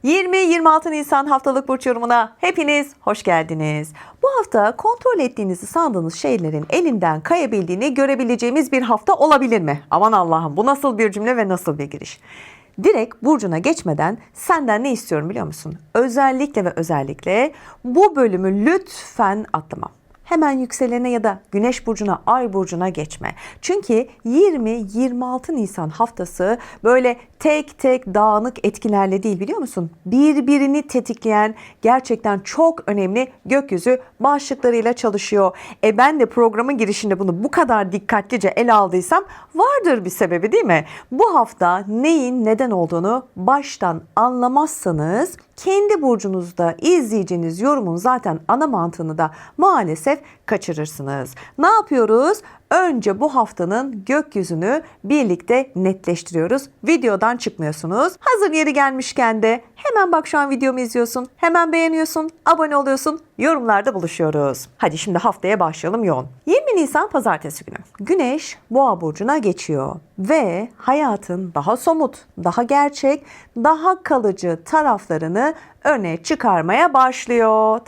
20-26 Nisan haftalık burç yorumuna hepiniz hoş geldiniz. Bu hafta kontrol ettiğinizi sandığınız şeylerin elinden kayabildiğini görebileceğimiz bir hafta olabilir mi? Aman Allah'ım, bu nasıl bir cümle ve nasıl bir giriş? Direkt burcuna geçmeden senden ne istiyorum biliyor musun? Özellikle ve özellikle bu bölümü lütfen atlama. Hemen yükselene ya da güneş burcuna, ay burcuna geçme. Çünkü 20-26 Nisan haftası böyle tek tek dağınık etkilerle değil, biliyor musun? Birbirini tetikleyen gerçekten çok önemli gökyüzü başlıklarıyla çalışıyor. Ben de programın girişinde bunu bu kadar dikkatlice ele aldıysam vardır bir sebebi, değil mi? Bu hafta neyin neden olduğunu baştan anlamazsanız kendi burcunuzda izleyeceğiniz yorumun zaten ana mantığını da maalesef kaçırırsınız. Ne yapıyoruz? Önce bu haftanın gökyüzünü birlikte netleştiriyoruz. Videodan çıkmıyorsunuz. Hazır yeri gelmişken de hemen bak, şu an videomu izliyorsun. Hemen beğeniyorsun, abone oluyorsun, yorumlarda buluşuyoruz. Hadi şimdi haftaya başlayalım yoğun. 20 Nisan Pazartesi günü. Güneş Boğa burcuna geçiyor ve hayatın daha somut, daha gerçek, daha kalıcı taraflarını öne çıkarmaya başlıyor.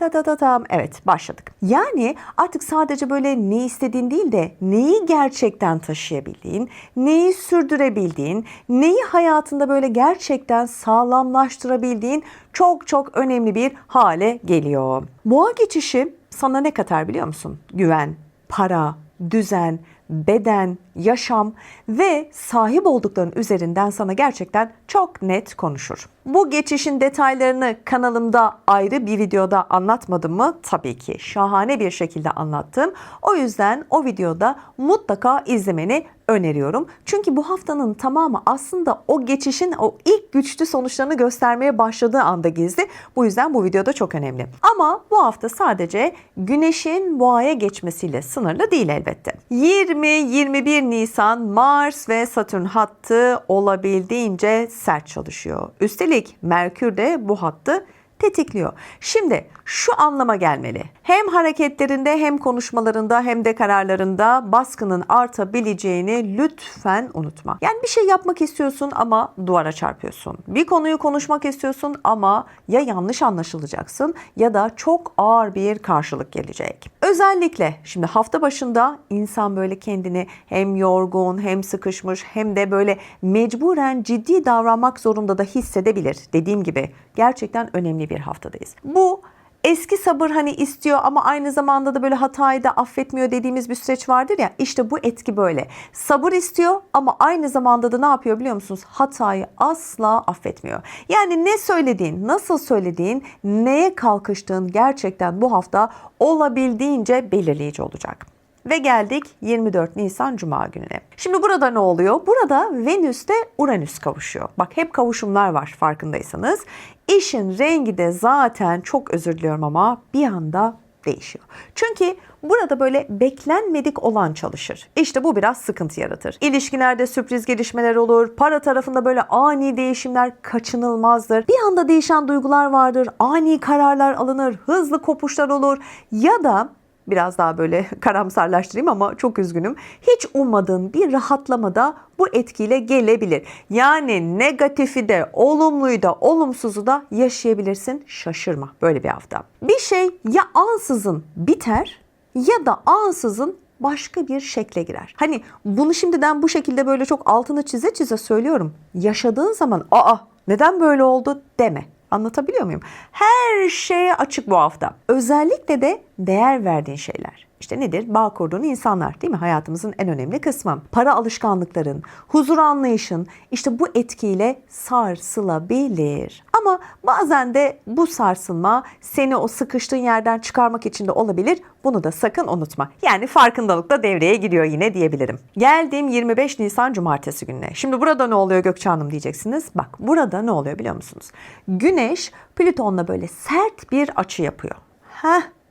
Evet, başladık. Yani artık sadece böyle ne istediğin değil de neyi gerçekten taşıyabildiğin, neyi sürdürebildiğin, neyi hayatında böyle gerçekten sağlamlaştırabildiğin çok çok önemli bir hale geliyor. Boğa geçişi sana ne katar biliyor musun? Güven, para, düzen, beden, yaşam ve sahip oldukların üzerinden sana gerçekten çok net konuşur. Bu geçişin detaylarını kanalımda ayrı bir videoda anlatmadım mı? Tabii ki şahane bir şekilde anlattım. O yüzden o videoda mutlaka izlemeni öneriyorum. Çünkü bu haftanın tamamı aslında o geçişin o ilk güçlü sonuçlarını göstermeye başladığı anda gizli. Bu yüzden bu videoda çok önemli. Ama bu hafta sadece Güneş'in Boğa'ya geçmesiyle sınırlı değil elbette. 20-21 Nisan Mars ve Satürn hattı olabildiğince sert çalışıyor. Üstelik Merkür de bu hattı tetikliyor. Şimdi şu anlama gelmeli. Hem hareketlerinde hem konuşmalarında hem de kararlarında baskının artabileceğini lütfen unutma. Yani bir şey yapmak istiyorsun ama duvara çarpıyorsun. Bir konuyu konuşmak istiyorsun ama ya yanlış anlaşılacaksın ya da çok ağır bir karşılık gelecek. Özellikle şimdi hafta başında insan böyle kendini hem yorgun hem sıkışmış hem de böyle mecburen ciddi davranmak zorunda da hissedebilir. Dediğim gibi gerçekten önemli bir haftadayız. Bu eski sabır hani istiyor ama aynı zamanda da böyle hatayı da affetmiyor dediğimiz bir süreç vardır ya, işte bu etki böyle. Sabır istiyor ama aynı zamanda da ne yapıyor biliyor musunuz? Hatayı asla affetmiyor. Yani ne söylediğin, nasıl söylediğin, neye kalkıştığın gerçekten bu hafta olabildiğince belirleyici olacak. Ve geldik 24 Nisan Cuma gününe. Şimdi burada ne oluyor? Burada Venüs de Uranüs kavuşuyor. Bak, hep kavuşumlar var farkındaysanız. İşin rengi de zaten, çok özür diliyorum ama, bir anda değişiyor. Çünkü burada böyle beklenmedik olan çalışır. İşte bu biraz sıkıntı yaratır. İlişkilerde sürpriz gelişmeler olur. Para tarafında böyle ani değişimler kaçınılmazdır. Bir anda değişen duygular vardır. Ani kararlar alınır. Hızlı kopuşlar olur. Ya da biraz daha böyle karamsarlaştırayım ama çok üzgünüm, hiç ummadığın bir rahatlama da bu etkiyle gelebilir. Yani negatifi de, olumluyu da, olumsuzu da yaşayabilirsin. Şaşırma, böyle bir hafta. Bir şey ya ansızın biter ya da ansızın başka bir şekle girer. Hani bunu şimdiden bu şekilde böyle çok altını çize çize söylüyorum. Yaşadığın zaman neden böyle oldu deme. Anlatabiliyor muyum? Her şeye açık bu hafta. Özellikle de değer verdiğin şeyler. İşte nedir? Bağ kurduğun insanlar, değil mi? Hayatımızın en önemli kısmı. Para alışkanlıkların, huzur anlayışın işte bu etkiyle sarsılabilir. Ama bazen de bu sarsılma seni o sıkıştığın yerden çıkarmak için de olabilir. Bunu da sakın unutma. Yani farkındalık da devreye giriyor yine diyebilirim. Geldim 25 Nisan Cumartesi gününe. Şimdi burada ne oluyor Gökçe Hanım diyeceksiniz. Bak, burada ne oluyor biliyor musunuz? Güneş Plüton'la böyle sert bir açı yapıyor.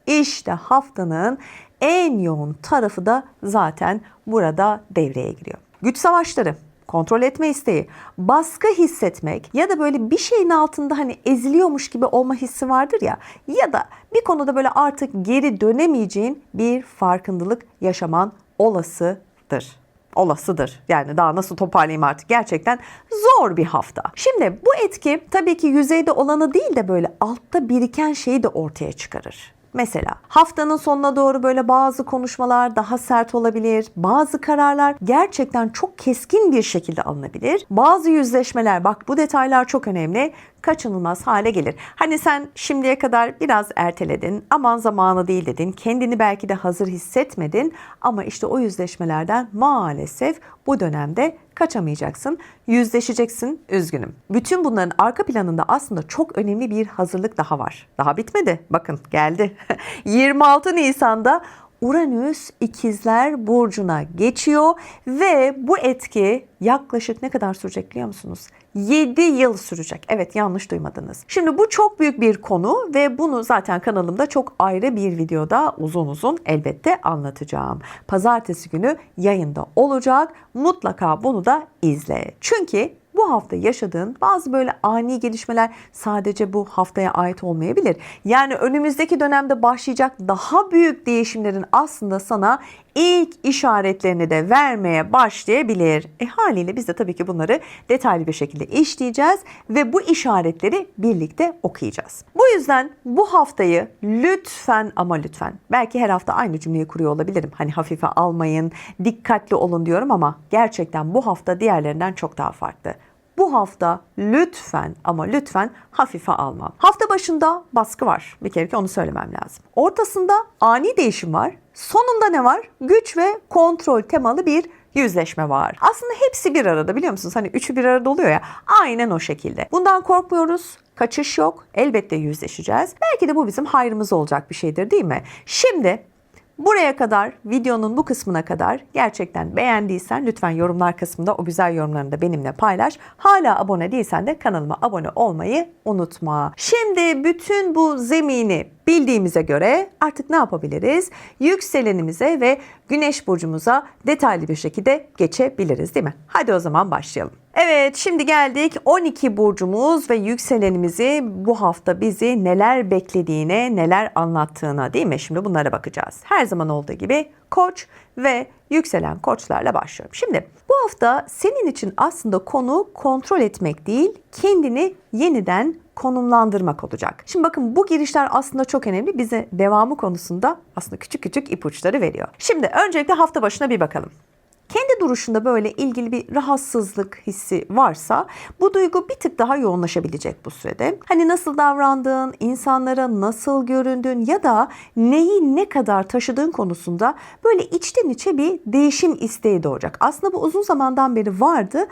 İşte haftanın en yoğun tarafı da zaten burada devreye giriyor. Güç savaşları, kontrol etme isteği, baskı hissetmek ya da böyle bir şeyin altında hani eziliyormuş gibi olma hissi vardır ya, ya da bir konuda böyle artık geri dönemeyeceğin bir farkındalık yaşaman olasıdır. olasıdır. Yani daha nasıl toparlayayım artık, gerçekten zor bir hafta. Şimdi bu etki tabii ki yüzeyde olanı değil de böyle altta biriken şeyi de ortaya çıkarır. Mesela haftanın sonuna doğru böyle bazı konuşmalar daha sert olabilir. Bazı kararlar gerçekten çok keskin bir şekilde alınabilir. Bazı yüzleşmeler, bak bu detaylar çok önemli, kaçınılmaz hale gelir. Hani sen şimdiye kadar biraz erteledin, aman zamanı değil dedin, kendini belki de hazır hissetmedin ama işte o yüzleşmelerden maalesef bu dönemde kaçamayacaksın, yüzleşeceksin, üzgünüm. Bütün bunların arka planında aslında çok önemli bir hazırlık daha var. Daha bitmedi, bakın geldi. 26 Nisan'da Uranüs İkizler Burcu'na geçiyor ve bu etki yaklaşık ne kadar sürecek biliyor musunuz? 7 yıl sürecek. Evet, yanlış duymadınız. Şimdi bu çok büyük bir konu ve bunu zaten kanalımda çok ayrı bir videoda uzun uzun elbette anlatacağım. Pazartesi günü yayında olacak. Mutlaka bunu da izle. Çünkü bu hafta yaşadığın bazı böyle ani gelişmeler sadece bu haftaya ait olmayabilir. Yani önümüzdeki dönemde başlayacak daha büyük değişimlerin aslında sana ilk işaretlerini de vermeye başlayabilir. Haliyle biz de tabii ki bunları detaylı bir şekilde işleyeceğiz ve bu işaretleri birlikte okuyacağız. Bu yüzden bu haftayı lütfen ama lütfen, belki her hafta aynı cümleyi kuruyor olabilirim. Hani hafife almayın, dikkatli olun diyorum ama gerçekten bu hafta diğerlerinden çok daha farklı. Bu hafta lütfen ama lütfen hafife alma. Hafta başında baskı var. Bir kere ki onu söylemem lazım. Ortasında ani değişim var. Sonunda ne var? Güç ve kontrol temalı bir yüzleşme var. Aslında hepsi bir arada, biliyor musunuz? Hani üçü bir arada oluyor ya. Aynen o şekilde. Bundan korkmuyoruz. Kaçış yok. Elbette yüzleşeceğiz. Belki de bu bizim hayrımıza olacak bir şeydir, değil mi? Şimdi buraya kadar, videonun bu kısmına kadar gerçekten beğendiysen lütfen yorumlar kısmında o güzel yorumlarını da benimle paylaş. Hala abone değilsen de kanalıma abone olmayı unutma. Şimdi bütün bu zemini bildiğimize göre artık ne yapabiliriz? Yükselenimize ve Güneş burcumuza detaylı bir şekilde geçebiliriz, değil mi? Hadi o zaman başlayalım. Evet, şimdi geldik 12 burcumuz ve yükselenimizi bu hafta bizi neler beklediğine, neler anlattığına, değil mi? Şimdi bunlara bakacağız. Her zaman olduğu gibi Koç ve yükselen koçlarla başlıyorum. Şimdi bu hafta senin için aslında konu kontrol etmek değil, kendini yeniden konumlandırmak olacak. Şimdi bakın, bu girişler aslında çok önemli. Bize devamı konusunda aslında küçük küçük ipuçları veriyor. Şimdi öncelikle hafta başına bir bakalım. Kendi duruşunda böyle ilgili bir rahatsızlık hissi varsa bu duygu bir tık daha yoğunlaşabilecek bu sürede. Hani nasıl davrandığın, insanlara nasıl göründüğün ya da neyi ne kadar taşıdığın konusunda böyle içten içe bir değişim isteği doğacak. Aslında bu uzun zamandan beri vardı.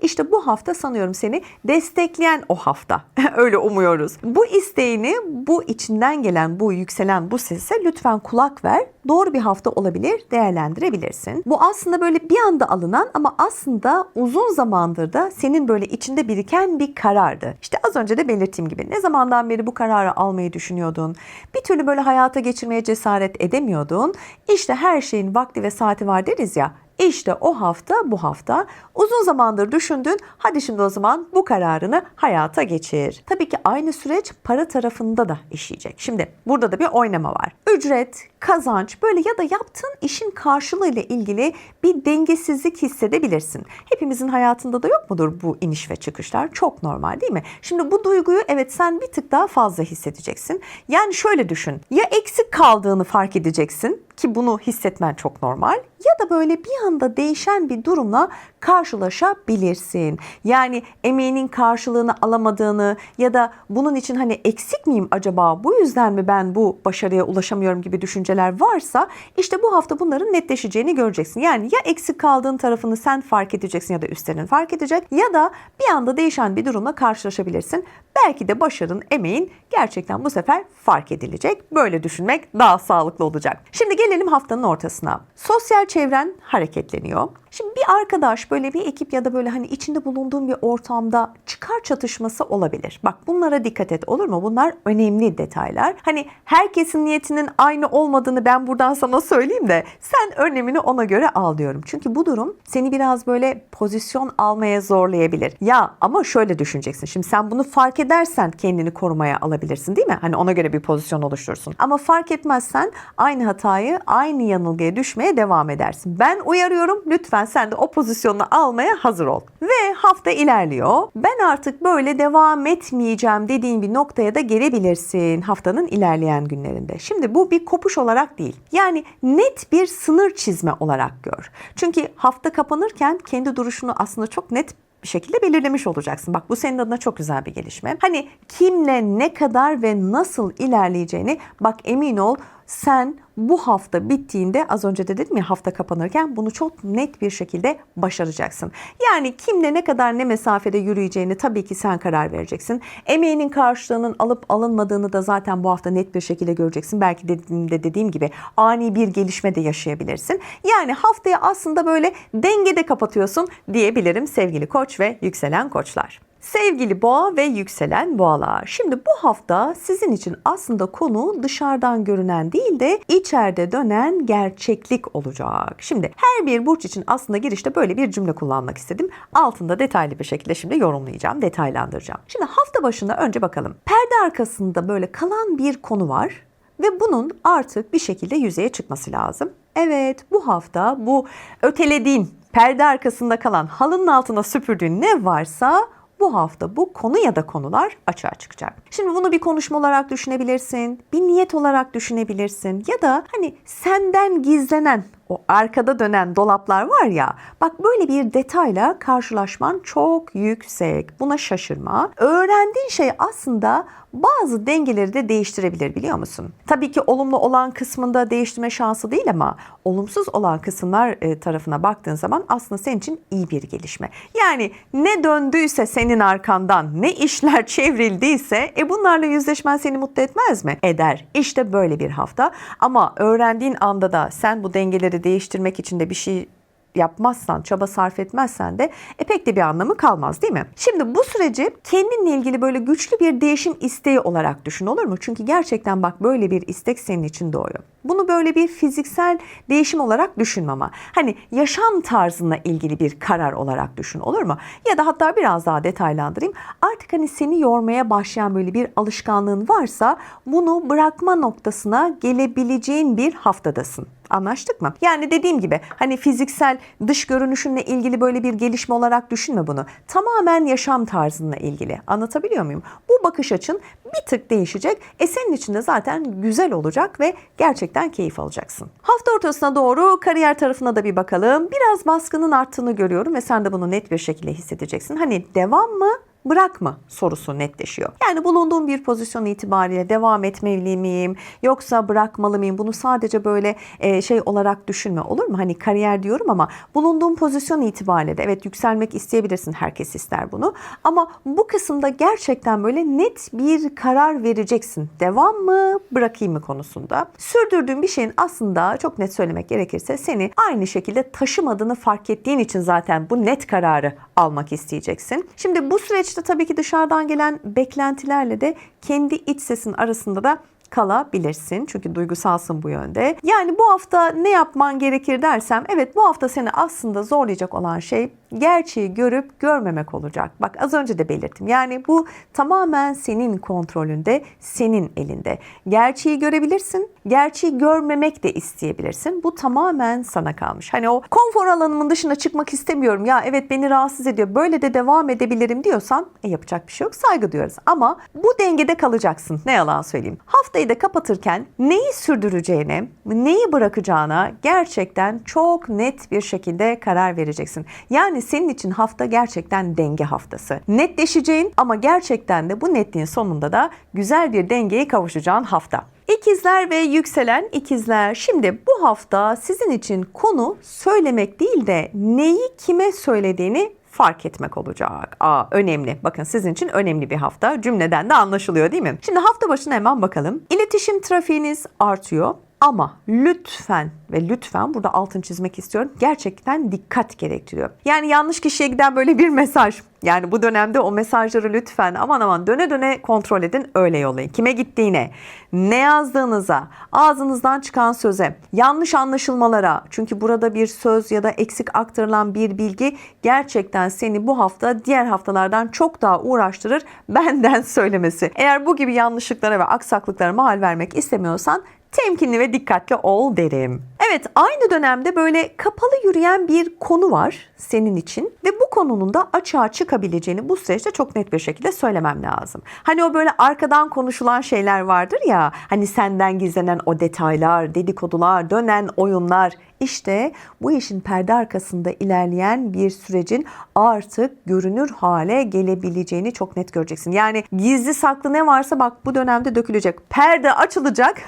İşte bu hafta sanıyorum seni destekleyen o hafta. Öyle umuyoruz. Bu isteğini, bu içinden gelen, bu yükselen bu sese lütfen kulak ver. Doğru bir hafta olabilir, değerlendirebilirsin. Bu aslında böyle bir anda alınan ama aslında uzun zamandır da senin böyle içinde biriken bir karardı. İşte az önce de belirttiğim gibi ne zamandan beri bu kararı almayı düşünüyordun? Bir türlü böyle hayata geçirmeye cesaret edemiyordun. İşte her şeyin vakti ve saati var deriz ya. İşte o hafta bu hafta uzun zamandır düşündün. Hadi şimdi o zaman bu kararını hayata geçir. Tabii ki aynı süreç para tarafında da işleyecek. Şimdi burada da bir oynama var. Ücret, kazanç böyle ya da yaptığın işin karşılığı ile ilgili bir dengesizlik hissedebilirsin. Hepimizin hayatında da yok mudur bu iniş ve çıkışlar? Çok normal, değil mi? Şimdi bu duyguyu evet sen bir tık daha fazla hissedeceksin. Yani şöyle düşün. Ya eksik kaldığını fark edeceksin ki bunu hissetmen çok normal, ya da böyle bir anda değişen bir durumla karşılaşabilirsin. Yani emeğinin karşılığını alamadığını ya da bunun için hani eksik miyim acaba, bu yüzden mi ben bu başarıya ulaşamıyorum gibi düşünceler varsa işte bu hafta bunların netleşeceğini göreceksin. Yani ya eksik kaldığın tarafını sen fark edeceksin ya da üstlerin fark edecek, ya da bir anda değişen bir durumla karşılaşabilirsin. Belki de başarın, emeğin gerçekten bu sefer fark edilecek. Böyle düşünmek daha sağlıklı olacak. Şimdi gelelim haftanın ortasına. Sosyal çevren hareketleniyor. Şimdi bir arkadaş, böyle bir ekip ya da böyle hani içinde bulunduğun bir ortamda çıkar çatışması olabilir. Bak bunlara dikkat et, olur mu? Bunlar önemli detaylar. Hani herkesin niyetinin aynı olmadığını ben buradan sana söyleyeyim de sen önlemini ona göre al diyorum. Çünkü bu durum seni biraz böyle pozisyon almaya zorlayabilir. Ya ama şöyle düşüneceksin. Şimdi sen bunu fark edersen kendini korumaya alabilirsin, değil mi? Hani ona göre bir pozisyon oluşturursun. Ama fark etmezsen aynı hatayı, aynı yanılgıya düşmeye devam edersin. Ben uyarıyorum, lütfen sen de o pozisyonunu almaya hazır ol. Ve hafta ilerliyor. Ben artık böyle devam etmeyeceğim dediğin bir noktaya da gelebilirsin haftanın ilerleyen günlerinde. Şimdi bu bir kopuş olarak değil. Yani net bir sınır çizme olarak gör. Çünkü hafta kapanırken kendi duruşunu aslında çok net bir şekilde belirlemiş olacaksın. Bak bu senin adına çok güzel bir gelişme. Hani kimle ne kadar ve nasıl ilerleyeceğini bak emin ol sen bu hafta bittiğinde az önce de dedim ya hafta kapanırken bunu çok net bir şekilde başaracaksın. Yani kimle ne kadar ne mesafede yürüyeceğini tabii ki sen karar vereceksin. Emeğinin karşılığının alıp alınmadığını da zaten bu hafta net bir şekilde göreceksin. Belki dediğim gibi ani bir gelişme de yaşayabilirsin. Yani haftayı aslında böyle dengede kapatıyorsun diyebilirim sevgili Koç ve yükselen koçlar. Sevgili boğa ve yükselen boğalar. Şimdi bu hafta sizin için aslında konu dışarıdan görünen değil de içeride dönen gerçeklik olacak. Şimdi her bir burç için aslında girişte böyle bir cümle kullanmak istedim. Altında detaylı bir şekilde şimdi yorumlayacağım, detaylandıracağım. Şimdi hafta başında önce bakalım. Perde arkasında böyle kalan bir konu var ve bunun artık bir şekilde yüzeye çıkması lazım. Evet, bu hafta bu ötelediğin, perde arkasında kalan, halının altına süpürdüğün ne varsa bu hafta bu konu ya da konular açığa çıkacak. Şimdi bunu bir konuşma olarak düşünebilirsin, bir niyet olarak düşünebilirsin ya da hani senden gizlenen o arkada dönen dolaplar var ya, bak böyle bir detayla karşılaşman çok yüksek. Buna şaşırma. Öğrendiğin şey aslında bazı dengeleri de değiştirebilir biliyor musun? Tabii ki olumlu olan kısmında değiştirme şansı değil ama olumsuz olan kısımlar tarafına baktığın zaman aslında senin için iyi bir gelişme. Yani ne döndüyse senin arkandan, ne işler çevrildiyse bunlarla yüzleşmen seni mutlu etmez mi? Eder. İşte böyle bir hafta ama öğrendiğin anda da sen bu dengeleri değiştirmek için de bir şey yapmazsan, çaba sarf etmezsen de pek de bir anlamı kalmaz değil mi? Şimdi bu süreci kendinle ilgili böyle güçlü bir değişim isteği olarak düşün, olur mu? Çünkü gerçekten bak böyle bir istek senin için doğuyor. Bunu böyle bir fiziksel değişim olarak düşünme ama. Hani yaşam tarzına ilgili bir karar olarak düşün, olur mu? Ya da hatta biraz daha detaylandırayım. Artık hani seni yormaya başlayan böyle bir alışkanlığın varsa bunu bırakma noktasına gelebileceğin bir haftadasın. Anlaştık mı? Yani dediğim gibi hani fiziksel dış görünüşünle ilgili böyle bir gelişme olarak düşünme bunu. Tamamen yaşam tarzınla ilgili. Anlatabiliyor muyum? Bu bakış açın bir tık değişecek. Senin için de zaten güzel olacak ve gerçekten keyif alacaksın. Hafta ortasına doğru kariyer tarafına da bir bakalım. Biraz baskının arttığını görüyorum ve sen de bunu net bir şekilde hissedeceksin. Hani devam mı? Bırak mı sorusu netleşiyor. Yani bulunduğum bir pozisyon itibariyle devam etmeli miyim yoksa bırakmalı mıyım? Bunu sadece böyle şey olarak düşünme, olur mu? Hani kariyer diyorum ama bulunduğum pozisyon itibariyle de evet yükselmek isteyebilirsin. Herkes ister bunu. Ama bu kısımda gerçekten böyle net bir karar vereceksin. Devam mı, bırakayım mı konusunda. Sürdürdüğün bir şeyin aslında çok net söylemek gerekirse seni aynı şekilde taşımadığını fark ettiğin için zaten bu net kararı almak isteyeceksin. Şimdi bu süreçte tabii ki dışarıdan gelen beklentilerle de kendi iç sesin arasında da kalabilirsin. Çünkü duygusalsın bu yönde. Yani bu hafta ne yapman gerekir dersem, evet bu hafta seni aslında zorlayacak olan şey gerçeği görüp görmemek olacak. Bak az önce de belirttim. Yani bu tamamen senin kontrolünde, senin elinde. Gerçeği görebilirsin, gerçeği görmemek de isteyebilirsin. Bu tamamen sana kalmış. Hani o konfor alanımın dışına çıkmak istemiyorum. Ya evet beni rahatsız ediyor. Böyle de devam edebilirim diyorsan yapacak bir şey yok. Saygı duyarız. Ama bu dengede kalacaksın. Ne yalan söyleyeyim. Haftayı da kapatırken neyi sürdüreceğine, neyi bırakacağına gerçekten çok net bir şekilde karar vereceksin. Yani senin için hafta gerçekten denge haftası. Netleşeceğin ama gerçekten de bu netliğin sonunda da güzel bir dengeye kavuşacağın hafta. İkizler ve yükselen ikizler. Şimdi bu hafta sizin için konu söylemek değil de neyi kime söylediğini fark etmek olacak. Önemli. Bakın sizin için önemli bir hafta. Cümleden de anlaşılıyor değil mi? Şimdi hafta başına hemen bakalım. İletişim trafiğiniz artıyor. Ama lütfen ve lütfen burada altını çizmek istiyorum. Gerçekten dikkat gerektiriyor. Yani yanlış kişiye giden böyle bir mesaj. Yani bu dönemde o mesajları lütfen aman döne döne kontrol edin, öyle yollayın. Kime gittiğine, ne yazdığınıza, ağzınızdan çıkan söze, yanlış anlaşılmalara. Çünkü burada bir söz ya da eksik aktarılan bir bilgi gerçekten seni bu hafta diğer haftalardan çok daha uğraştırır benden söylemesi. Eğer bu gibi yanlışlıklara ve aksaklıklara mahal vermek istemiyorsan temkinli ve dikkatli ol derim. Evet, aynı dönemde böyle kapalı yürüyen bir konu var senin için ve bu konunun da açığa çıkabileceğini bu süreçte çok net bir şekilde söylemem lazım. Hani o böyle arkadan konuşulan şeyler vardır ya, hani senden gizlenen o detaylar, dedikodular, dönen oyunlar. İşte bu işin perde arkasında ilerleyen bir sürecin artık görünür hale gelebileceğini çok net göreceksin. Yani gizli saklı ne varsa bak bu dönemde dökülecek. Perde açılacak.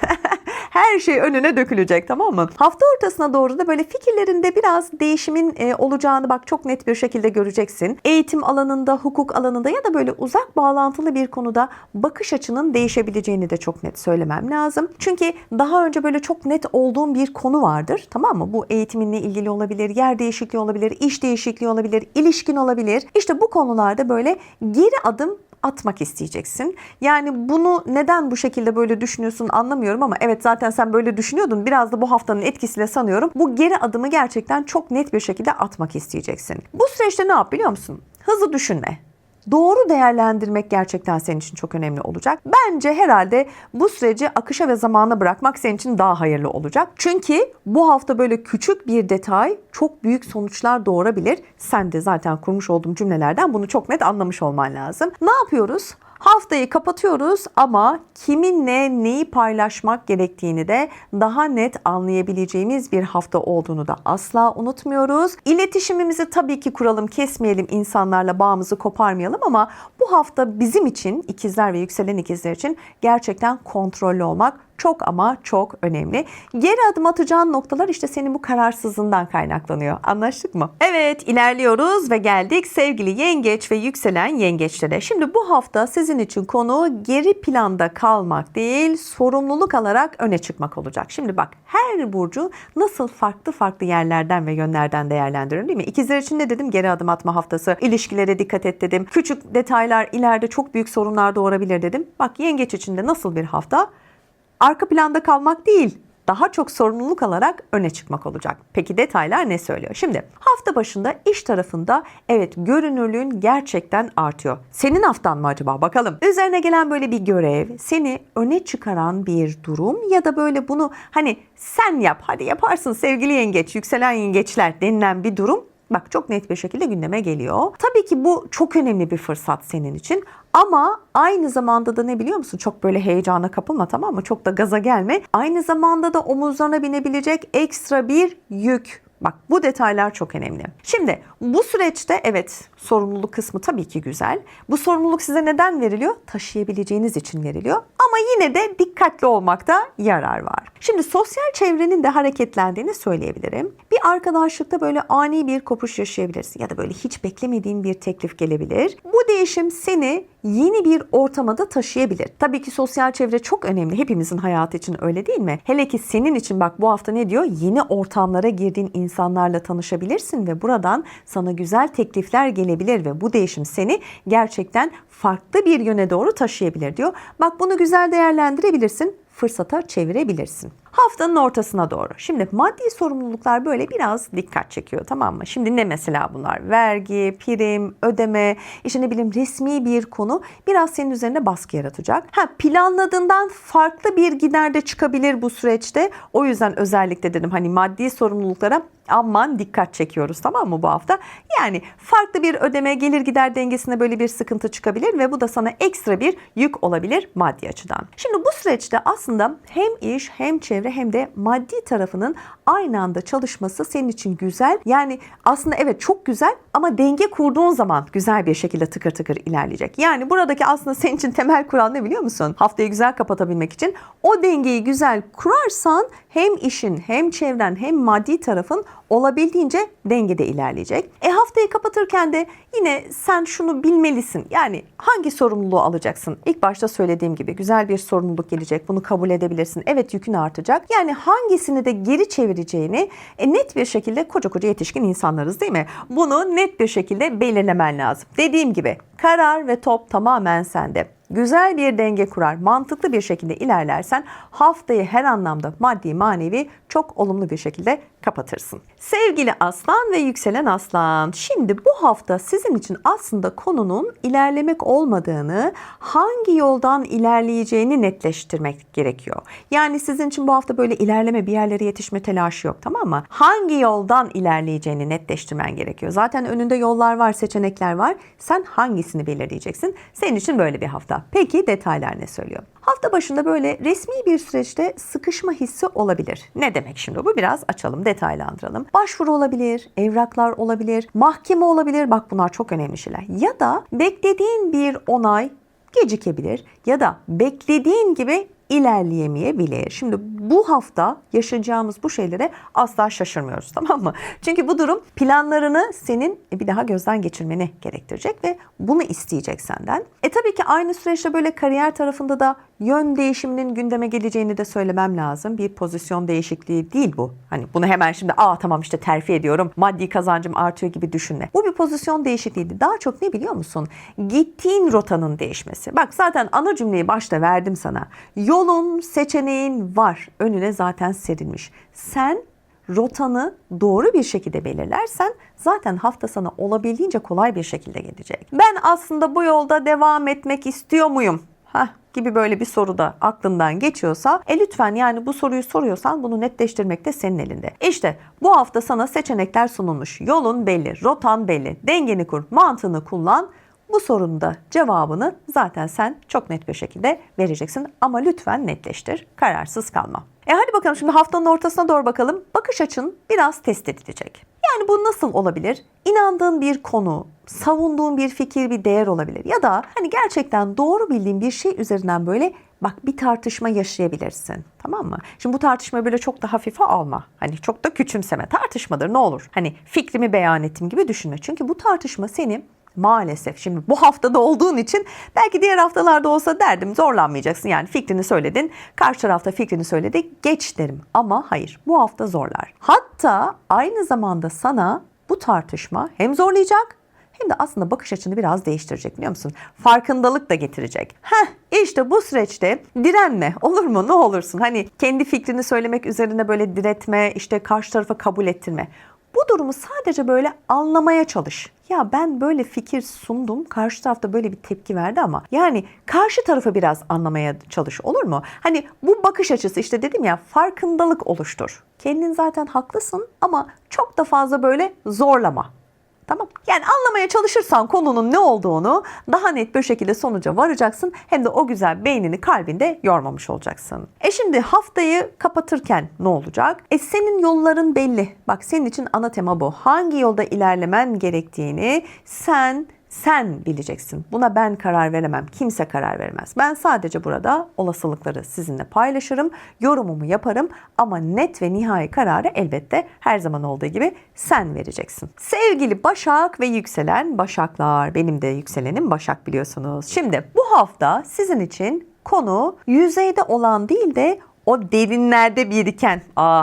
Her şey önüne dökülecek, tamam mı? Hafta ortasına doğru da böyle fikirlerinde biraz değişimin olacağını bak çok net bir şekilde göreceksin. Eğitim alanında, hukuk alanında ya da böyle uzak bağlantılı bir konuda bakış açının değişebileceğini de çok net söylemem lazım. Çünkü daha önce böyle çok net olduğum bir konu vardır, tamam mı? Bu eğitiminle ilgili olabilir, yer değişikliği olabilir, iş değişikliği olabilir, ilişkin olabilir. İşte bu konularda böyle geri adım atmak isteyeceksin. Yani bunu neden bu şekilde böyle düşünüyorsun anlamıyorum ama evet zaten sen böyle düşünüyordun. Biraz da bu haftanın etkisiyle sanıyorum. Bu geri adımı gerçekten çok net bir şekilde atmak isteyeceksin. Bu süreçte ne yap biliyor musun? Hızlı düşünme. Doğru değerlendirmek gerçekten senin için çok önemli olacak. Bence herhalde bu süreci akışa ve zamana bırakmak senin için daha hayırlı olacak. Çünkü bu hafta böyle küçük bir detay çok büyük sonuçlar doğurabilir. Sen de zaten kurmuş olduğum cümlelerden bunu çok net anlamış olman lazım. Ne yapıyoruz? Haftayı kapatıyoruz ama kiminle neyi paylaşmak gerektiğini de daha net anlayabileceğimiz bir hafta olduğunu da asla unutmuyoruz. İletişimimizi tabii ki kuralım, kesmeyelim, insanlarla bağımızı koparmayalım ama bu hafta bizim için, ikizler ve yükselen ikizler için gerçekten kontrollü olmak çok ama çok önemli. Geri adım atacağın noktalar işte senin bu kararsızlığından kaynaklanıyor. Anlaştık mı? Evet, ilerliyoruz ve geldik sevgili yengeç ve yükselen yengeçlere. Şimdi bu hafta sizin için konu geri planda kalmak değil, sorumluluk alarak öne çıkmak olacak. Şimdi bak, her burcu nasıl farklı farklı yerlerden ve yönlerden değerlendiriyorum değil mi? İkizler için ne dedim? Geri adım atma haftası. İlişkilere dikkat et dedim. Küçük detaylar ileride çok büyük sorunlar doğurabilir dedim. Bak, yengeç için de nasıl bir hafta? Arka planda kalmak değil, daha çok sorumluluk alarak öne çıkmak olacak. Peki detaylar ne söylüyor? Şimdi hafta başında iş tarafında evet görünürlüğün gerçekten artıyor. Senin haftan mı acaba? Bakalım. Üzerine gelen böyle bir görev, seni öne çıkaran bir durum ya da böyle bunu hani sen yap, hadi yaparsın sevgili yengeç, yükselen yengeçler denilen bir durum. Bak çok net bir şekilde gündeme geliyor. Tabii ki bu çok önemli bir fırsat senin için. Ama aynı zamanda da ne biliyor musun? Çok böyle heyecana kapılma, tamam mı? Çok da gaza gelme. Aynı zamanda da omuzlarına binebilecek ekstra bir yük. Bak bu detaylar çok önemli. Şimdi bu süreçte evet sorumluluk kısmı tabii ki güzel. Bu sorumluluk size neden veriliyor? Taşıyabileceğiniz için veriliyor. Ama yine de dikkatli olmakta yarar var. Şimdi sosyal çevrenin de hareketlendiğini söyleyebilirim. Bir arkadaşlıkta böyle ani bir kopuş yaşayabilirsin ya da böyle hiç beklemediğin bir teklif gelebilir. Bu değişim seni yeni bir ortama da taşıyabilir. Tabii ki sosyal çevre çok önemli. Hepimizin hayatı için öyle değil mi? Hele ki senin için bak bu hafta ne diyor? Yeni ortamlara girdiğin insanlarla tanışabilirsin ve buradan sana güzel teklifler gelebilir ve bu değişim seni gerçekten farklı bir yöne doğru taşıyabilir diyor. Bak bunu güzel değerlendirebilirsin, fırsata çevirebilirsin. Haftanın ortasına doğru. Şimdi maddi sorumluluklar böyle biraz dikkat çekiyor, tamam mı? Şimdi ne mesela bunlar? Vergi, prim, ödeme, işte ne bileyim resmi bir konu biraz senin üzerine baskı yaratacak. Planladığından farklı bir gider de çıkabilir bu süreçte. O yüzden özellikle dedim hani maddi sorumluluklara aman dikkat çekiyoruz, tamam mı bu hafta? Yani farklı bir ödeme, gelir gider dengesinde böyle bir sıkıntı çıkabilir ve bu da sana ekstra bir yük olabilir maddi açıdan. Şimdi bu süreçte aslında hem iş hem çevre hem de maddi tarafının aynı anda çalışması senin için güzel. Yani aslında evet çok güzel ama denge kurduğun zaman güzel bir şekilde tıkır tıkır ilerleyecek. Yani buradaki aslında senin için temel kural ne biliyor musun? Haftayı güzel kapatabilmek için o dengeyi güzel kurarsan hem işin hem çevren hem maddi tarafın olabildiğince dengede ilerleyecek. Haftayı kapatırken de yine sen şunu bilmelisin. Yani hangi sorumluluğu alacaksın? İlk başta söylediğim gibi güzel bir sorumluluk gelecek. Bunu kabul edebilirsin. Evet yükün artacak. Yani hangisini de geri çevireceğini net bir şekilde koca yetişkin insanlarız değil mi? Bunu net bir şekilde belirlemen lazım. Dediğim gibi karar ve top tamamen sende. güzel bir denge kurar, mantıklı bir şekilde ilerlersen haftayı her anlamda maddi manevi çok olumlu bir şekilde kapatırsın. Sevgili Aslan ve yükselen Aslan, şimdi bu hafta sizin için aslında konunun ilerlemek olmadığını, hangi yoldan ilerleyeceğini netleştirmek gerekiyor. Yani sizin için bu hafta böyle ilerleme, bir yerlere yetişme telaşı yok, tamam mı? Hangi yoldan ilerleyeceğini netleştirmen gerekiyor. Zaten önünde yollar var, seçenekler var. Sen hangisini belirleyeceksin? Senin için böyle bir hafta. Peki detaylar ne söylüyor? Hafta başında böyle resmi bir süreçte sıkışma hissi olabilir. Ne demek şimdi bu? Biraz açalım, detaylandıralım. Başvuru olabilir, evraklar olabilir, mahkeme olabilir. Bak bunlar çok önemli şeyler. Ya da beklediğin bir onay gecikebilir ya da beklediğin gibi ilerleyemeyebilir. Şimdi bu hafta yaşayacağımız bu şeylere asla şaşırmıyoruz, tamam mı? Çünkü bu durum planlarını senin bir daha gözden geçirmeni gerektirecek ve bunu isteyecek senden. Tabii ki aynı süreçte böyle kariyer tarafında da yön değişiminin gündeme geleceğini de söylemem lazım. Bir pozisyon değişikliği değil bu. Hani bunu hemen şimdi tamam işte terfi ediyorum, maddi kazancım artıyor gibi düşünme. Bu bir pozisyon değişikliği. Daha çok ne biliyor musun? Gittiğin rotanın değişmesi. Bak zaten ana cümleyi başta verdim sana. Yolun, seçeneğin var. Önüne zaten serilmiş. Sen rotanı doğru bir şekilde belirlersen zaten hafta sana olabildiğince kolay bir şekilde gelecek. Ben aslında bu yolda devam etmek istiyor muyum? Gibi böyle bir soru da aklından geçiyorsa lütfen, yani bu soruyu soruyorsan bunu netleştirmek de senin elinde. İşte bu hafta sana seçenekler sunulmuş. Yolun belli, rotan belli. Dengeni kur, mantığını kullan. Bu sorunun da cevabını zaten sen çok net bir şekilde vereceksin. Ama lütfen netleştir, kararsız kalma. Hadi bakalım şimdi haftanın ortasına doğru bakalım. Bakış açın biraz test edilecek. Yani bu nasıl olabilir? İnandığın bir konu, savunduğun bir fikir, bir değer olabilir. Ya da hani gerçekten doğru bildiğin bir şey üzerinden böyle bak bir tartışma yaşayabilirsin. Tamam mı? Şimdi bu tartışmayı böyle çok da hafife alma. Hani çok da küçümseme. Tartışmadır, ne olur. Hani fikrimi beyan ettim gibi düşünme. Çünkü bu tartışma seni maalesef şimdi bu haftada olduğun için belki diğer haftalarda olsa derdim, zorlanmayacaksın. Yani fikrini söyledin, karşı tarafta fikrini söyledi, geç derim. Ama hayır, bu hafta zorlar. Hatta aynı zamanda sana bu tartışma hem zorlayacak hem de aslında bakış açını biraz değiştirecek, biliyor musun? Farkındalık da getirecek. İşte bu süreçte direnme, olur mu? Ne olursun. Hani kendi fikrini söylemek üzerine böyle diretme, işte karşı tarafa kabul ettirme. Bu durumu sadece böyle anlamaya çalış. Ya ben böyle fikir sundum, karşı tarafta böyle bir tepki verdi ama yani karşı tarafı biraz anlamaya çalış, olur mu? Hani bu bakış açısı, işte dedim ya, farkındalık oluştur. Kendin zaten haklısın ama çok da fazla böyle zorlama. Tamam. Yani anlamaya çalışırsan konunun ne olduğunu daha net bir şekilde sonuca varacaksın. Hem de o güzel beynini, kalbinde yormamış olacaksın. Şimdi haftayı kapatırken ne olacak? Senin yolların belli. Bak senin için ana tema bu. Hangi yolda ilerlemen gerektiğini sen bileceksin. Buna ben karar veremem. Kimse karar veremez. Ben sadece burada olasılıkları sizinle paylaşırım. Yorumumu yaparım. Ama net ve nihai kararı elbette her zaman olduğu gibi sen vereceksin. Sevgili Başak ve yükselen Başaklar. Benim de yükselenim Başak, biliyorsunuz. Şimdi bu hafta sizin için konu yüzeyde olan değil de o derinlerde biriken,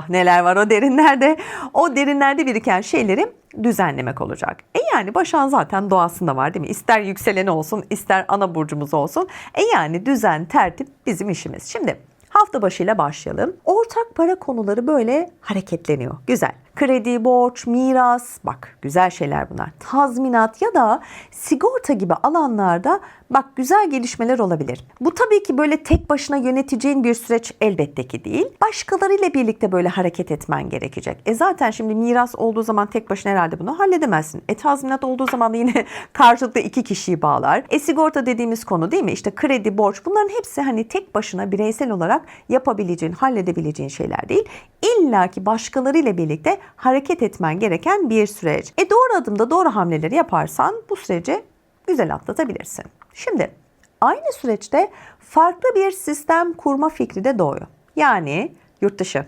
neler var o derinlerde, o derinlerde biriken şeyleri düzenlemek olacak. Yani Başak'ın zaten doğasında var, değil mi? İster yükseleni olsun, ister ana burcumuz olsun. Yani düzen, tertip bizim işimiz. Şimdi hafta başıyla başlayalım. Ortak para konuları böyle hareketleniyor. Güzel. Kredi, borç, miras, bak güzel şeyler bunlar. Tazminat ya da sigorta gibi alanlarda bak güzel gelişmeler olabilir. Bu tabii ki böyle tek başına yöneteceğin bir süreç elbette ki değil. Başkalarıyla birlikte böyle hareket etmen gerekecek. Zaten şimdi miras olduğu zaman tek başına herhalde bunu halledemezsin. Tazminat olduğu zaman da yine karşılıklı iki kişiyi bağlar. Sigorta dediğimiz konu, değil mi? İşte kredi, borç, bunların hepsi hani tek başına bireysel olarak yapabileceğin, halledebileceğin şeyler değil. İlla ki başkalarıyla birlikte hareket etmen gereken bir süreç. Doğru adımda doğru hamleleri yaparsan bu süreci güzel atlatabilirsin. Şimdi aynı süreçte farklı bir sistem kurma fikri de doğuyor. Yani yurt dışı,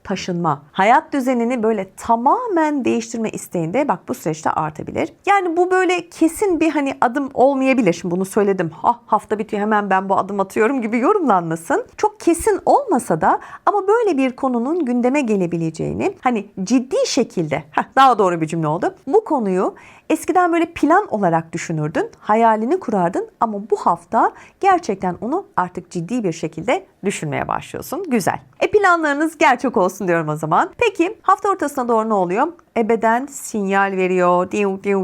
taşınma, hayat düzenini böyle tamamen değiştirme isteğinde bak bu süreçte artabilir. Yani bu böyle kesin bir hani adım olmayabilir. Şimdi bunu söyledim. Hafta bitiyor hemen ben bu adım atıyorum gibi yorumlanmasın. Çok kesin olmasa da ama böyle bir konunun gündeme gelebileceğini hani ciddi şekilde daha doğru bir cümle oldu. Bu konuyu eskiden böyle plan olarak düşünürdün, hayalini kurardın ama bu hafta gerçekten onu artık ciddi bir şekilde düşünmeye başlıyorsun. Güzel. Planlarınız gerçek olsun diyorum o zaman. Peki hafta ortasına doğru ne oluyor? Beden sinyal veriyor.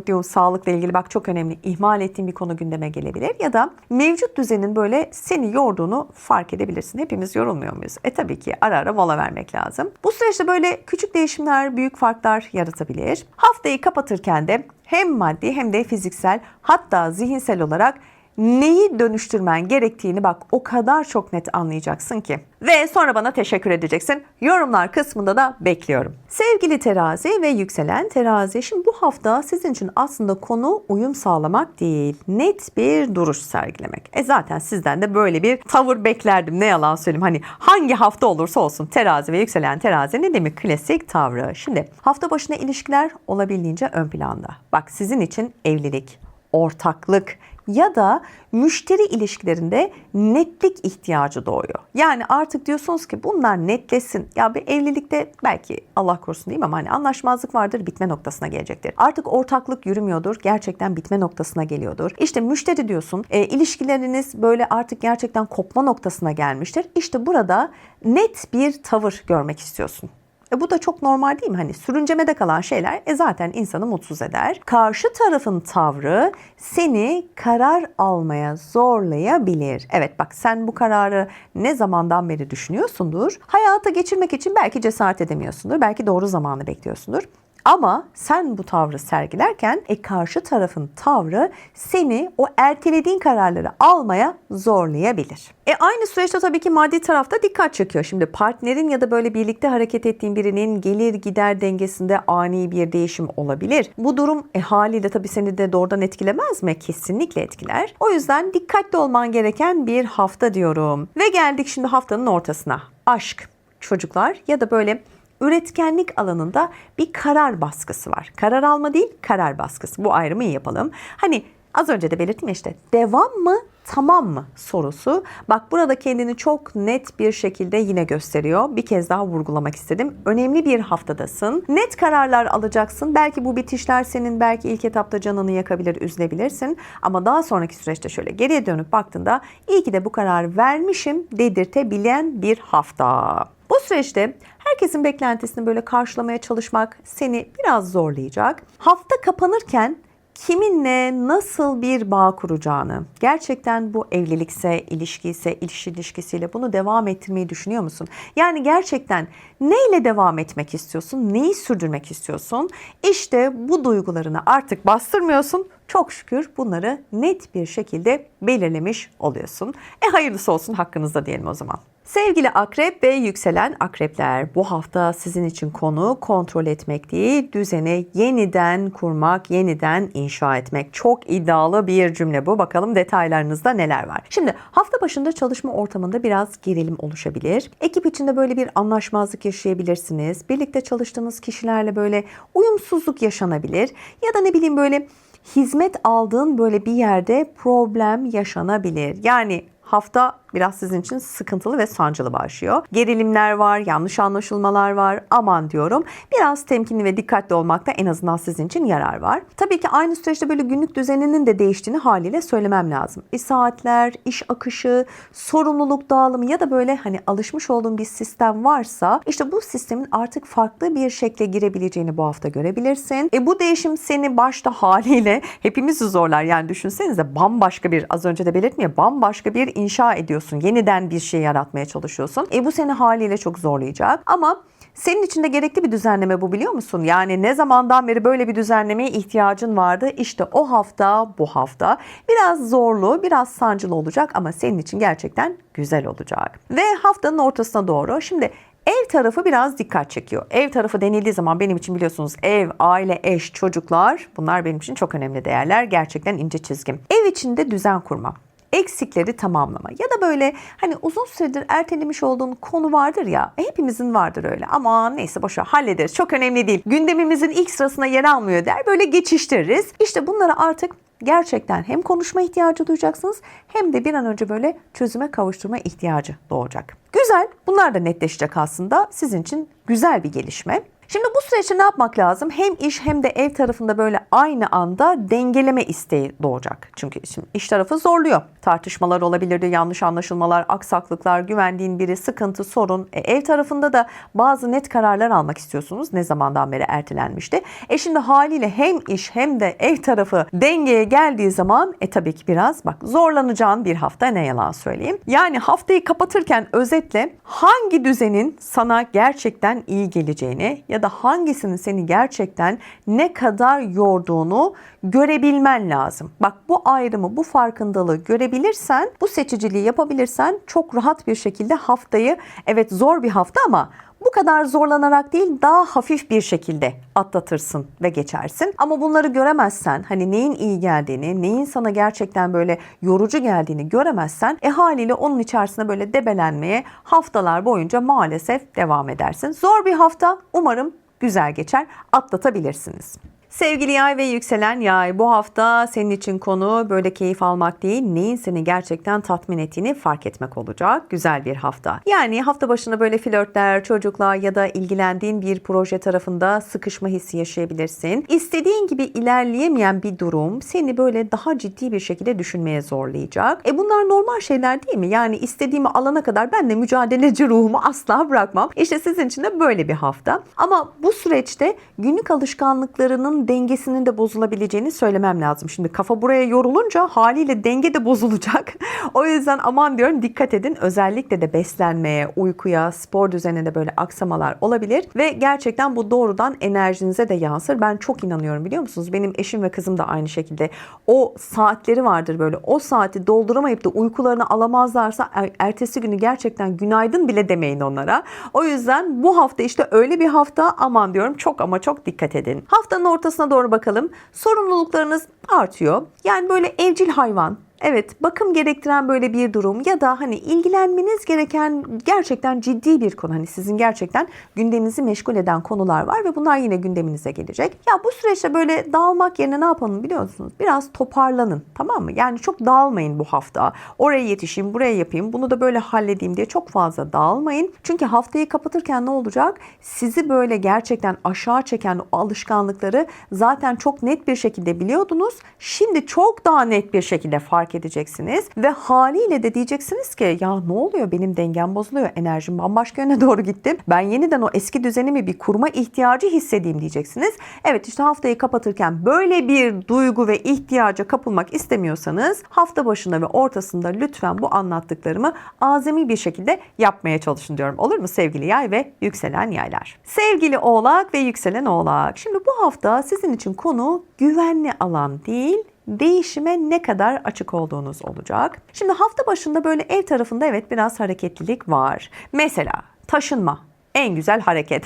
Diu, sağlıkla ilgili bak çok önemli. İhmal ettiğin bir konu gündeme gelebilir ya da mevcut düzenin böyle seni yorduğunu fark edebilirsin. Hepimiz yorulmuyor muyuz? Tabii ki ara ara mola vermek lazım. Bu süreçte böyle küçük değişimler, büyük farklar yaratabilir. Haftayı kapatırken de hem maddi hem de fiziksel hatta zihinsel olarak neyi dönüştürmen gerektiğini bak o kadar çok net anlayacaksın ki. Ve sonra bana teşekkür edeceksin. Yorumlar kısmında da bekliyorum. Sevgili terazi ve yükselen terazi, şimdi bu hafta sizin için aslında konu uyum sağlamak değil, net bir duruş sergilemek. Zaten sizden de böyle bir tavır beklerdim, ne yalan söyleyeyim. Hani hangi hafta olursa olsun terazi ve yükselen terazi ne demek klasik tavrı. Şimdi hafta başına ilişkiler olabildiğince ön planda. Bak sizin için evlilik, ortaklık ya da müşteri ilişkilerinde netlik ihtiyacı doğuyor. Yani artık diyorsunuz ki bunlar netlesin. Ya bir evlilikte belki Allah korusun diyeyim ama hani anlaşmazlık vardır, bitme noktasına gelecektir. Artık ortaklık yürümüyordur, gerçekten bitme noktasına geliyordur. İşte müşteri diyorsun, ilişkileriniz böyle artık gerçekten kopma noktasına gelmiştir. İşte burada net bir tavır görmek istiyorsun. Bu da çok normal değil mi? Hani sürüncemede kalan şeyler zaten insanı mutsuz eder. Karşı tarafın tavrı seni karar almaya zorlayabilir. Evet bak sen bu kararı ne zamandan beri düşünüyorsundur. Hayata geçirmek için belki cesaret edemiyorsundur. Belki doğru zamanı bekliyorsundur. Ama sen bu tavrı sergilerken karşı tarafın tavrı seni o ertelediğin kararları almaya zorlayabilir. Aynı süreçte tabii ki maddi tarafta dikkat çekiyor. Şimdi partnerin ya da böyle birlikte hareket ettiğin birinin gelir gider dengesinde ani bir değişim olabilir. Bu durum haliyle tabii seni de doğrudan etkilemez mi? Kesinlikle etkiler. O yüzden dikkatli olman gereken bir hafta diyorum. Ve geldik şimdi haftanın ortasına. Aşk, çocuklar ya da böyle üretkenlik alanında bir karar baskısı var. Karar alma değil, karar baskısı. Bu ayrımı iyi yapalım. Hani az önce de belirttim ya işte devam mı, tamam mı sorusu. Bak burada kendini çok net bir şekilde yine gösteriyor. Bir kez daha vurgulamak istedim. Önemli bir haftadasın. Net kararlar alacaksın. Belki bu bitişler senin belki ilk etapta canını yakabilir, üzülebilirsin. Ama daha sonraki süreçte şöyle geriye dönüp baktığında iyi ki de bu kararı vermişim dedirtebilen bir hafta. Bu süreçte herkesin beklentisini böyle karşılamaya çalışmak seni biraz zorlayacak. Hafta kapanırken kiminle nasıl bir bağ kuracağını, gerçekten bu evlilikse, ilişkiyse, iş ilişkisiyle bunu devam ettirmeyi düşünüyor musun? Yani gerçekten neyle devam etmek istiyorsun, neyi sürdürmek istiyorsun? İşte bu duygularını artık bastırmıyorsun. Çok şükür bunları net bir şekilde belirlemiş oluyorsun. Hayırlısı olsun hakkınızda diyelim o zaman. Sevgili akrep ve yükselen akrepler, bu hafta sizin için konu kontrol etmek değil, düzeni yeniden kurmak, yeniden inşa etmek. Çok iddialı bir cümle bu. Bakalım detaylarınızda neler var. Şimdi hafta başında çalışma ortamında biraz gerilim oluşabilir. Ekip içinde böyle bir anlaşmazlık yaşayabilirsiniz. Birlikte çalıştığınız kişilerle böyle uyumsuzluk yaşanabilir. Ya da ne bileyim böyle hizmet aldığın böyle bir yerde problem yaşanabilir. Yani hafta biraz sizin için sıkıntılı ve sancılı başlıyor. Gerilimler var, yanlış anlaşılmalar var. Aman diyorum. Biraz temkinli ve dikkatli olmakta en azından sizin için yarar var. Tabii ki aynı süreçte böyle günlük düzeninin de değiştiğini haliyle söylemem lazım. Saatler, iş akışı, sorumluluk dağılımı ya da böyle hani alışmış olduğun bir sistem varsa işte bu sistemin artık farklı bir şekle girebileceğini bu hafta görebilirsin. Bu değişim seni başta haliyle hepimizi zorlar. Yani düşünsenize bambaşka bir, az önce de belirttim ya, bambaşka bir inşa ediyorsun. Yeniden bir şey yaratmaya çalışıyorsun. Bu seni haliyle çok zorlayacak. Ama senin için de gerekli bir düzenleme bu, biliyor musun? Yani ne zamandan beri böyle bir düzenlemeye ihtiyacın vardı? İşte o hafta, bu hafta biraz zorlu, biraz sancılı olacak ama senin için gerçekten güzel olacak. Ve haftanın ortasına doğru şimdi ev tarafı biraz dikkat çekiyor. Ev tarafı denildiği zaman benim için biliyorsunuz ev, aile, eş, çocuklar, bunlar benim için çok önemli değerler. Gerçekten ince çizgim. Ev içinde düzen kurma. eksikleri tamamlama ya da böyle hani uzun süredir ertelemiş olduğun konu vardır ya, hepimizin vardır öyle, ama neyse boşver hallederiz, çok önemli değil, gündemimizin ilk sırasına yer almıyor der, böyle geçiştiririz. İşte bunları artık gerçekten hem konuşma ihtiyacı duyacaksınız hem de bir an önce böyle çözüme kavuşturma ihtiyacı doğacak. Güzel, bunlar da netleşecek aslında, sizin için güzel bir gelişme. Şimdi bu süreçte ne yapmak lazım? Hem iş hem de ev tarafında böyle aynı anda dengeleme isteği doğacak. Çünkü şimdi iş tarafı zorluyor. Tartışmalar olabilirdi, yanlış anlaşılmalar, aksaklıklar, güvendiğin biri, sıkıntı, sorun. Ev tarafında da bazı net kararlar almak istiyorsunuz. Ne zamandan beri ertelenmişti. Şimdi haliyle hem iş hem de ev tarafı dengeye geldiği zaman tabii ki biraz zorlanacağın bir hafta, ne yalan söyleyeyim. Yani haftayı kapatırken özetle hangi düzenin sana gerçekten iyi geleceğini ya da hangisinin seni gerçekten ne kadar yorduğunu görebilmen lazım. Bak, bu ayrımı, bu farkındalığı görebilirsen, bu seçiciliği yapabilirsen çok rahat bir şekilde haftayı, evet zor bir hafta ama bu kadar zorlanarak değil, daha hafif bir şekilde atlatırsın ve geçersin. Ama bunları göremezsen, hani neyin iyi geldiğini, neyin sana gerçekten böyle yorucu geldiğini göremezsen, haliyle onun içerisinde böyle debelenmeye haftalar boyunca maalesef devam edersin. Zor bir hafta, umarım güzel geçer, atlatabilirsiniz. Sevgili yay ve yükselen yay, bu hafta senin için konu böyle keyif almak değil, neyin seni gerçekten tatmin ettiğini fark etmek olacak. Güzel bir hafta. Yani hafta başında böyle flörtler, çocuklar ya da ilgilendiğin bir proje tarafında sıkışma hissi yaşayabilirsin. İstediğin gibi ilerleyemeyen bir durum seni böyle daha ciddi bir şekilde düşünmeye zorlayacak. Bunlar normal şeyler değil mi? Yani istediğimi alana kadar ben de mücadeleci ruhumu asla bırakmam. İşte sizin için de böyle bir hafta. Ama bu süreçte günlük alışkanlıklarının dengesinin de bozulabileceğini söylemem lazım. Şimdi kafa buraya yorulunca haliyle denge de bozulacak. O yüzden aman diyorum, dikkat edin. Özellikle de beslenmeye, uykuya, spor düzeninde böyle aksamalar olabilir ve gerçekten bu doğrudan enerjinize de yansır. Ben çok inanıyorum, biliyor musunuz? Benim eşim ve kızım da aynı şekilde. O saatleri vardır böyle. O saati dolduramayıp da uykularını alamazlarsa ertesi günü gerçekten günaydın bile demeyin onlara. O yüzden bu hafta işte öyle bir hafta, aman diyorum, çok ama çok dikkat edin. Haftanın ortasına doğru bakalım. Sorumluluklarınız artıyor. Yani böyle evcil hayvan, evet, bakım gerektiren böyle bir durum ya da hani ilgilenmeniz gereken gerçekten ciddi bir konu. Hani sizin gerçekten gündeminizi meşgul eden konular var ve bunlar yine gündeminize gelecek. Ya bu süreçte böyle dağılmak yerine ne yapalım biliyor musunuz? Biraz toparlanın, tamam mı? Yani çok dağılmayın bu hafta. Oraya yetişeyim, buraya yapayım, bunu da böyle halledeyim diye çok fazla dağılmayın. Çünkü haftayı kapatırken ne olacak? Sizi böyle gerçekten aşağı çeken o alışkanlıkları zaten çok net bir şekilde biliyordunuz. Şimdi çok daha net bir şekilde fark edeceksiniz ve haliyle de diyeceksiniz ki ya ne oluyor, benim dengem bozuluyor, enerjim bambaşka yöne doğru gitti, ben yeniden o eski düzenimi bir kurma ihtiyacı hissedeyim diyeceksiniz. Evet, işte haftayı kapatırken böyle bir duygu ve ihtiyaca kapılmak istemiyorsanız hafta başında ve ortasında lütfen bu anlattıklarımı azami bir şekilde yapmaya çalışın diyorum. Olur mu sevgili yay ve yükselen yaylar? Sevgili oğlak ve yükselen oğlak, şimdi bu hafta sizin için konu güvenli alan değil, değişime ne kadar açık olduğunuz olacak. Şimdi hafta başında böyle ev tarafında evet biraz hareketlilik var. Mesela taşınma. En güzel hareket.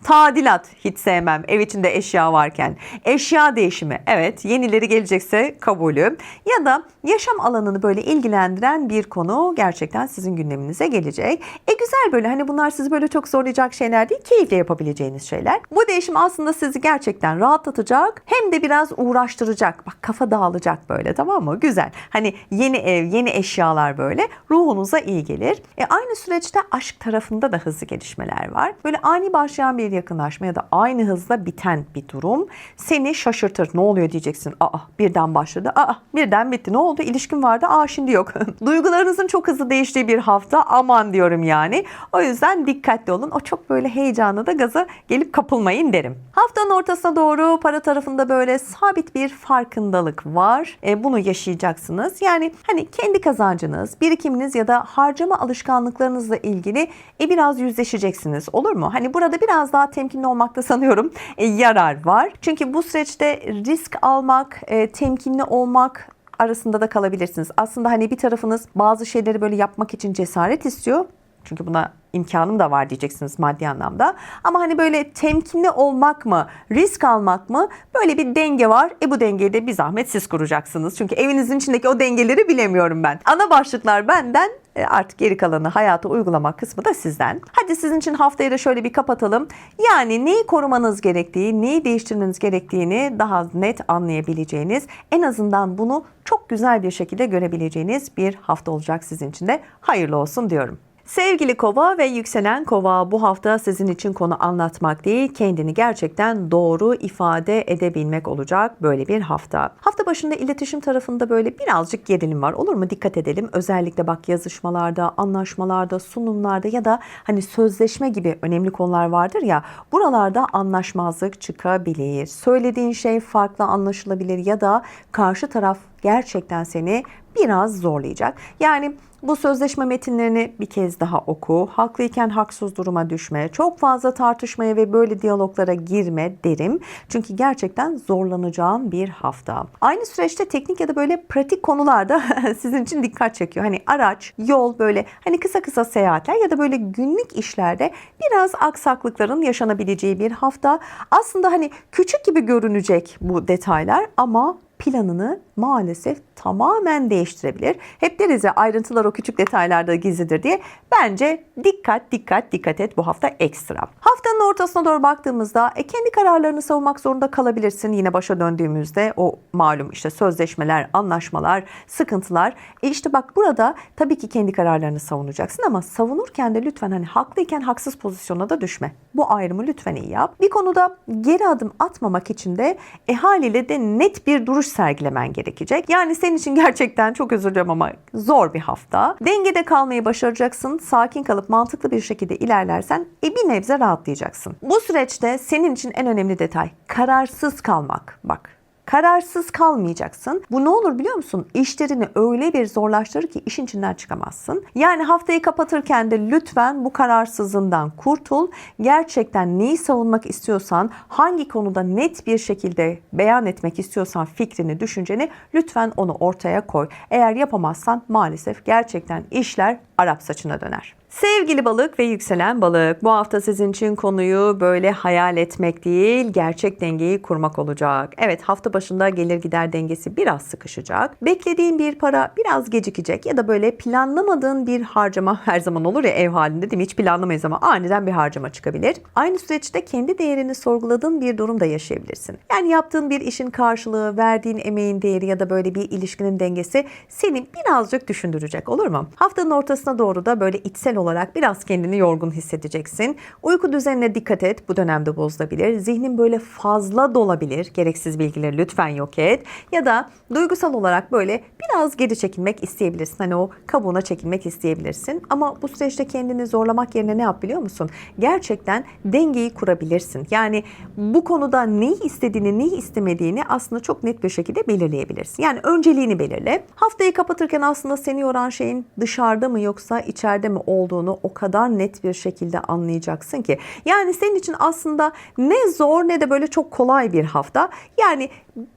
Tadilat hiç sevmem ev içinde eşya varken. Eşya değişimi, evet, yenileri gelecekse kabulü. Ya da yaşam alanını böyle ilgilendiren bir konu gerçekten sizin gündeminize gelecek. Güzel, böyle hani bunlar sizi böyle çok zorlayacak şeyler değil, keyifle yapabileceğiniz şeyler. Bu değişim aslında sizi gerçekten rahatlatacak hem de biraz uğraştıracak. Bak, kafa dağılacak böyle, tamam mı? Güzel. Hani yeni ev, yeni eşyalar böyle ruhunuza iyi gelir. Aynı süreçte aşk tarafında da hızlı gelişmeler var. Böyle ani başlayan bir yakınlaşma ya da aynı hızla biten bir durum seni şaşırtır. Ne oluyor diyeceksin. Birden başladı. Birden bitti. Ne oldu? İlişkin vardı. Şimdi yok. Duygularınızın çok hızlı değiştiği bir hafta, aman diyorum yani. O yüzden dikkatli olun. O çok böyle heyecanla da gaza gelip kapılmayın derim. Haftanın ortasına doğru para tarafında böyle sabit bir farkındalık var. Bunu yaşayacaksınız. Yani hani kendi kazancınız, birikiminiz ya da harcama alışkanlıklarınızla ilgili biraz yüzleşeceksiniz. Olur mu? Hani burada biraz daha temkinli olmakta sanıyorum yarar var. Çünkü bu süreçte risk almak, temkinli olmak arasında da kalabilirsiniz. Aslında hani bir tarafınız bazı şeyleri böyle yapmak için cesaret istiyor. Çünkü buna imkanım da var diyeceksiniz maddi anlamda. Ama hani böyle temkinli olmak mı, risk almak mı? Böyle bir denge var. Bu dengeyi de bir zahmet siz kuracaksınız. Çünkü evinizin içindeki o dengeleri bilemiyorum ben. Ana başlıklar benden. Artık geri kalanı hayata uygulama kısmı da sizden. Hadi sizin için haftayı da şöyle bir kapatalım. Yani neyi korumanız gerektiği, neyi değiştirmeniz gerektiğini daha net anlayabileceğiniz, en azından bunu çok güzel bir şekilde görebileceğiniz bir hafta olacak sizin için de. Hayırlı olsun diyorum. Sevgili Kova ve yükselen Kova, bu hafta sizin için konu anlatmak değil, kendini gerçekten doğru ifade edebilmek olacak böyle bir hafta. Hafta başında iletişim tarafında böyle birazcık gerilim var. Olur mu? Dikkat edelim. Özellikle bak yazışmalarda, anlaşmalarda, sunumlarda ya da hani sözleşme gibi önemli konular vardır ya, buralarda anlaşmazlık çıkabilir. Söylediğin şey farklı anlaşılabilir ya da karşı taraf gerçekten seni biraz zorlayacak. Yani bu sözleşme metinlerini bir kez daha oku. Haklıyken haksız duruma düşme. Çok fazla tartışmaya ve böyle diyaloglara girme derim. Çünkü gerçekten zorlanacağın bir hafta. Aynı süreçte teknik ya da böyle pratik konularda sizin için dikkat çekiyor. Hani araç, yol, böyle hani kısa kısa seyahatler ya da böyle günlük işlerde biraz aksaklıkların yaşanabileceği bir hafta. Aslında hani küçük gibi görünecek bu detaylar ama planını maalesef tamamen değiştirebilir. Hep deriz ya, ayrıntılar o küçük detaylarda gizlidir diye. Bence dikkat et bu hafta ekstra. Haftanın ortasına doğru baktığımızda kendi kararlarını savunmak zorunda kalabilirsin. Yine başa döndüğümüzde o malum işte sözleşmeler, anlaşmalar, sıkıntılar. İşte bak burada tabii ki kendi kararlarını savunacaksın ama savunurken de lütfen hani haklıyken haksız pozisyona da düşme. Bu ayrımı lütfen iyi yap. Bir konuda geri adım atmamak için de haliyle de net bir duruş sergilemen gerekecek. Yani senin için gerçekten çok özür dilerim ama zor bir hafta. Dengede kalmayı başaracaksın. Sakin kalıp mantıklı bir şekilde ilerlersen bir nebze rahatlayacaksın. Bu süreçte senin için en önemli detay kararsız kalmak. Bak, kararsız kalmayacaksın. Bu ne olur biliyor musun? İşlerini öyle bir zorlaştırır ki işin içinden çıkamazsın. Yani haftayı kapatırken de lütfen bu kararsızlığından kurtul. Gerçekten neyi savunmak istiyorsan, hangi konuda net bir şekilde beyan etmek istiyorsan fikrini, düşünceni lütfen onu ortaya koy. Eğer yapamazsan maalesef gerçekten işler Arap saçına döner. Sevgili balık ve yükselen balık, bu hafta sizin için konuyu böyle hayal etmek değil, gerçek dengeyi kurmak olacak. Evet, hafta başında gelir gider dengesi biraz sıkışacak. Beklediğin bir para biraz gecikecek ya da böyle planlamadığın bir harcama, her zaman olur ya ev halinde değil mi? Hiç planlamayız ama aniden bir harcama çıkabilir. Aynı süreçte kendi değerini sorguladığın bir durum da yaşayabilirsin. Yani yaptığın bir işin karşılığı, verdiğin emeğin değeri ya da böyle bir ilişkinin dengesi seni birazcık düşündürecek, olur mu? Haftanın ortasına doğru da böyle içsel olarak biraz kendini yorgun hissedeceksin. Uyku düzenine dikkat et. Bu dönemde bozulabilir. Zihnin böyle fazla dolabilir. Gereksiz bilgileri lütfen yok et. Ya da duygusal olarak böyle biraz geri çekilmek isteyebilirsin. Hani o kabuğuna çekilmek isteyebilirsin. Ama bu süreçte kendini zorlamak yerine ne yap biliyor musun? Gerçekten dengeyi kurabilirsin. Yani bu konuda neyi istediğini, neyi istemediğini aslında çok net bir şekilde belirleyebilirsin. Yani önceliğini belirle. Haftayı kapatırken aslında seni yoran şeyin dışarıda mı yoksa içeride mi olduğunu o kadar net bir şekilde anlayacaksın ki. Yani senin için aslında ne zor ne de böyle çok kolay bir hafta. Yani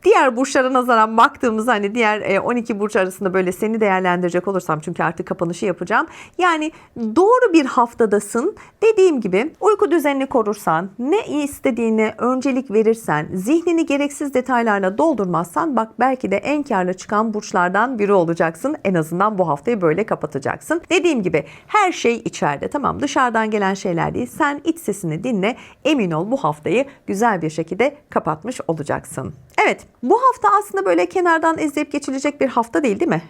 diğer burçlara nazaran baktığımız hani diğer 12 burç arasında böyle seni değerlendirecek olursam, çünkü artık kapanışı yapacağım. Yani doğru bir haftadasın. Dediğim gibi uyku düzenini korursan, ne istediğine öncelik verirsen, zihnini gereksiz detaylarla doldurmazsan bak belki de en karlı çıkan burçlardan biri olacaksın. En azından bu haftayı böyle kapatacaksın. Dediğim gibi her şey içeride, tamam, dışarıdan gelen şeyler değil. Sen iç sesini dinle, emin ol bu haftayı güzel bir şekilde kapatmış olacaksın. Evet, bu hafta aslında böyle kenardan izleyip geçilecek bir hafta değil, değil mi?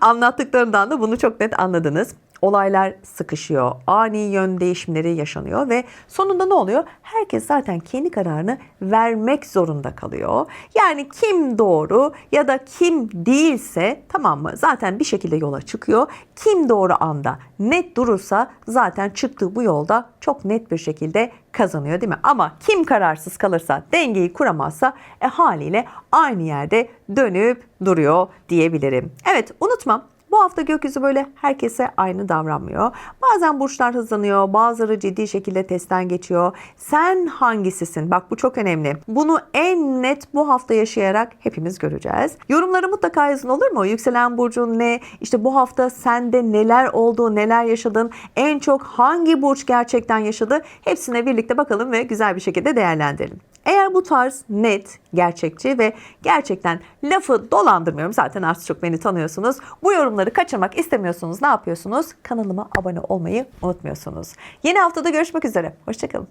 Anlattıklarımdan da bunu çok net anladınız. Olaylar sıkışıyor, ani yön değişimleri yaşanıyor ve sonunda ne oluyor? Herkes zaten kendi kararını vermek zorunda kalıyor. Yani kim doğru ya da kim değilse, tamam mı? Zaten bir şekilde yola çıkıyor. Kim doğru anda net durursa zaten çıktığı bu yolda çok net bir şekilde kazanıyor, değil mi? Ama kim kararsız kalırsa, dengeyi kuramazsa haliyle aynı yerde dönüp duruyor diyebilirim. Evet, unutma. Bu hafta gökyüzü böyle herkese aynı davranmıyor. Bazen burçlar hızlanıyor, bazıları ciddi şekilde testten geçiyor. Sen hangisisin? Bak bu çok önemli. Bunu en net bu hafta yaşayarak hepimiz göreceğiz. Yorumları mutlaka yazın, olur mu? Yükselen burcun ne? İşte bu hafta sende neler oldu, neler yaşadın? En çok hangi burç gerçekten yaşadı? Hepsine birlikte bakalım ve güzel bir şekilde değerlendirelim. Eğer bu tarz net, gerçekçi ve gerçekten lafı dolandırmıyorum. Zaten az çok beni tanıyorsunuz. Bu yorumları kaçırmak istemiyorsunuz. Ne yapıyorsunuz? Kanalıma abone olmayı unutmuyorsunuz. Yeni haftada görüşmek üzere. Hoşçakalın.